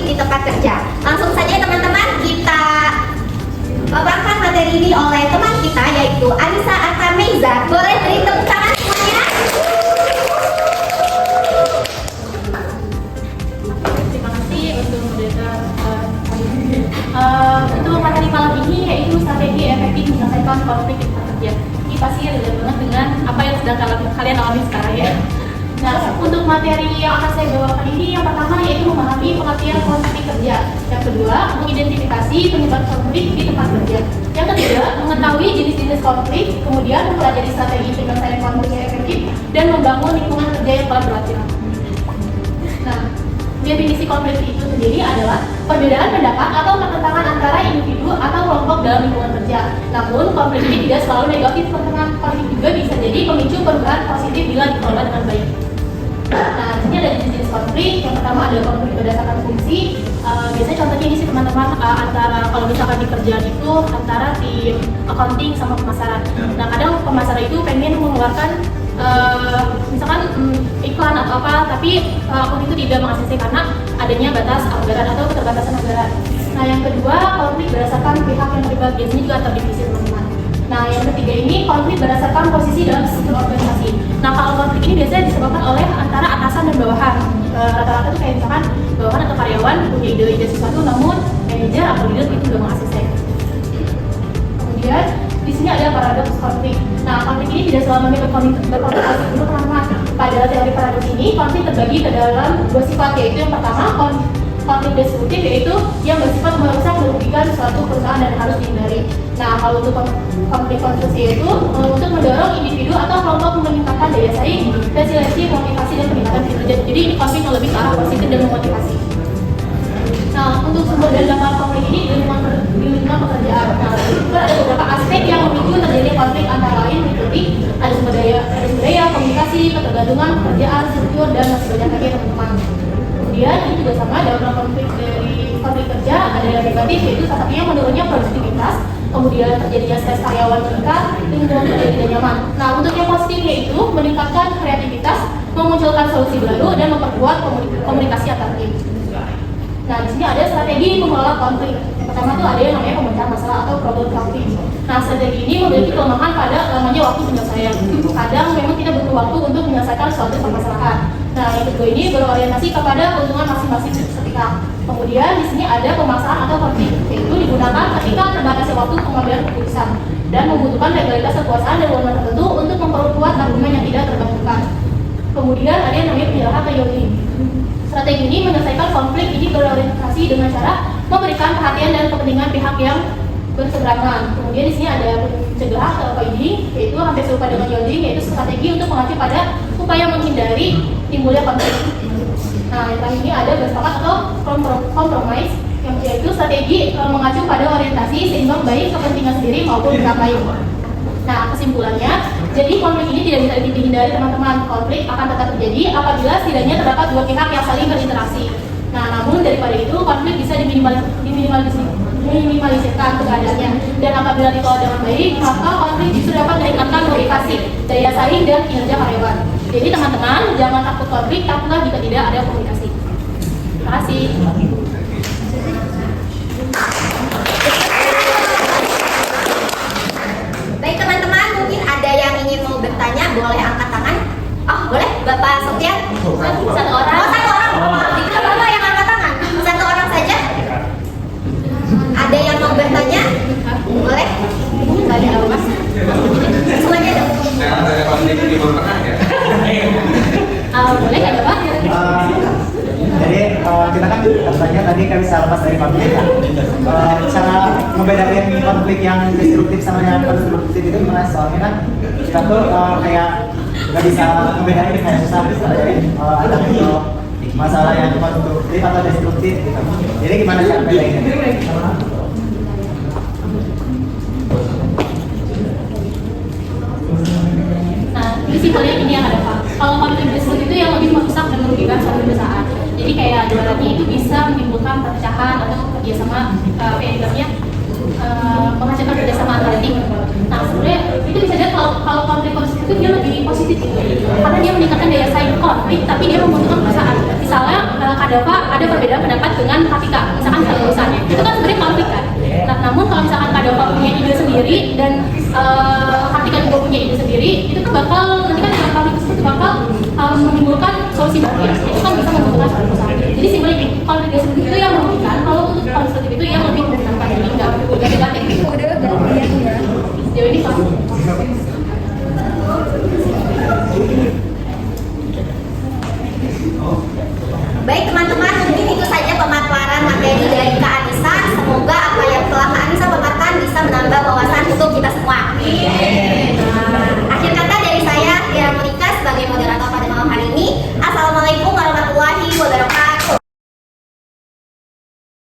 di tempat kerja. Langsung saja teman-teman kita paparkan materi ini oleh teman kita yaitu Anissa Artameza. Boleh beri tepuk tangan semuanya? Terima kasih untuk moderator untuk materi malam ini yaitu strategi efektif menyelesaikan konflik di tempat kerja. Ini pasti relate banget dengan apa yang sedang kalian alami sekarang ya. Nah, untuk materi yang akan saya bawakan ini yang pertama yaitu memahami pengertian konflik kerja. Yang kedua, mengidentifikasi penyebab konflik di tempat kerja. Yang ketiga, mengetahui jenis-jenis konflik, kemudian mempelajari strategi penyelesaian konflik yang efektif dan membangun lingkungan kerja yang kolaboratif. Nah, definisi konflik itu sendiri adalah perbedaan pendapat atau pertentangan antara individu atau kelompok dalam lingkungan kerja. Namun, konflik ini tidak selalu negatif. Pertentangan konflik juga bisa jadi pemicu perubahan positif bila dikelola dengan baik. Nah, di sini ada jenis konflik. Yang pertama adalah konflik berdasarkan fungsi. Biasanya contohnya ini sih teman-teman antara kalau misalkan di kerjaan itu antara tim accounting sama pemasaran. Nah, kadang pemasaran itu pengen mengeluarkan misalkan iklan atau apa, tapi akun itu tidak mengakses karena adanya batas anggaran atau keterbatasan anggaran. Nah, yang kedua konflik berdasarkan pihak yang terlibat, biasanya juga terdivisi teman-teman. Nah, yang ketiga ini konflik berdasarkan posisi dalam struktur organisasi. Nah, kalau konflik ini biasanya disebabkan oleh antara atasan dan bawahan. Rata-rata itu kayak misalkan bawahan atau karyawan punya ide-ide sesuatu, namun manajer atau leader itu tidak mengakses. Kemudian di sini ada paradoks konflik. Nah, konflik ini tidak selalu berkomplikasi dulu teman-teman. Pada teori paradoks ini, konflik terbagi ke dalam dua sifat, yaitu yang pertama konflik destruktif, yaitu yang bersifat merusak merugikan suatu perusahaan dan harus dihindari. Nah, kalau untuk konflik konstruksi itu untuk mendorong individu atau kelompok meningkatkan daya saing, resiliensi, motivasi dan peningkatan kinerja. Jadi ini konflik yang lebih ke arah positif dan memotivasi. Nah, untuk sumber dan dampak konflik ini di lingkungan pekerjaan. Nah, itu ada beberapa aspek yang memicu terjadi konflik antara lain meliputi ada sumber daya, komunikasi, ketergantungan, pekerjaan, struktur dan masih banyak lagi teman-teman. Kemudian ini juga sama dalam konflik dari konflik kerja ada yang negatif, yaitu salah satunya menurunnya produktivitas, kemudian terjadinya stres karyawan meningkat, lingkungan kerja tidak nyaman. Nah, untuk yang positifnya itu meningkatkan kreativitas, memunculkan solusi baru dan memperkuat komunikasi antar tim. Nah, di sini ada strategi pengelola konflik. Yang pertama itu ada yang namanya pemecahan masalah atau problem solving. Nah, strategi ini memiliki kelemahan pada lamanya waktu penyelesaian. Kadang memang tidak butuh waktu untuk menyelesaikan suatu permasalahan. Nah, yang kedua ini berorientasi kepada keuntungan masing-masing seketika. Kemudian di sini ada pemaksaan atau konflik, yaitu digunakan ketika terbatasnya waktu pengambilan keputusan dan membutuhkan legalitas kekuasaan dan wewenang tertentu untuk memperkuat argumen yang tidak terbangunkan. Kemudian ada yang namanya penjelasan atau yielding. Strategi ini menyelesaikan konflik ini berorientasi dengan cara memberikan perhatian dan kepentingan pihak yang berseberangan. Kemudian di sini ada pencegah atau avoiding, yaitu hampir serupa dengan yielding, yaitu strategi untuk mengacu pada upaya menghindari timbulnya konflik. Nah, yang terakhir ini ada bersepakat atau compromise, yang yaitu strategi mengacu pada orientasi seimbang baik kepentingan sendiri maupun pihak lain. Nah, kesimpulannya, jadi konflik ini tidak bisa dihindari teman-teman. Konflik akan tetap terjadi apabila setidaknya terdapat dua pihak yang saling berinteraksi. Nah, namun daripada itu konflik bisa diminimalisirkan keadaannya. Dan apabila dikelola dengan baik, maka konflik justru dapat meningkatkan motivasi, daya saing dan kinerja karyawan. Jadi teman-teman, jangan takut konflik, takutlah jika tidak ada komunikasi. Terima kasih. Baik teman-teman, mungkin ada yang ingin mau bertanya, boleh angkat tangan. Oh, boleh, Bapak Sofian? Satu orang. Oh, satu orang. Tidak Bapak yang angkat tangan. Satu orang saja. Ada yang mau bertanya? Boleh? Tadi Mas. Semuanya dong. Ada konflik di Tengah ya? Boleh nggak Bapak? Jadi kita kan katanya tadi kan bisa lepas dari konflik kan. Cara membedakan konflik yang destruktif sama yang konstruktif itu gimana? Soalnya kan kita tuh kayak nggak bisa membedain, kayak susah ada masalah yang konstruktif atau destruktif gitu. Jadi gimana cara bedainnya? Nah, ini simpelnya ini yang ada Pak. Kalau konflik destruktif itu yang lebih merusak dan merugikan suatu perusahaan. Jadi kayak ibaratnya itu bisa menimbulkan perpecahan atau kerjasama menghasilkan kerjasama antara tim. Nah, sebenarnya itu bisa jadi kalau konflik konstruktif itu dia lebih positif gitu. Karena dia meningkatkan daya saing konflik, tapi dia membutuhkan perusahaan. Misalnya Kak Dava ada perbedaan pendapat dengan Kak Tika, misalkan soal urusannya, itu kan sebenarnya konflik kan. Nah, namun kalau misalkan Kak Dava punya ide sendiri dan Kak Tika juga punya ide sendiri, itu kan bakal nanti kan dalam konflik tersebut bakal menimbulkan solusi baru ya. Itu kan bisa membutuhkan satu perusahaan. Jadi simpelnya gini, kalau ide seperti itu yang merugikan, kalau untuk konflik seperti itu yang lebih menyenangkan, jadi enggak negatif gitu. Sejauh ini Pak. Baik teman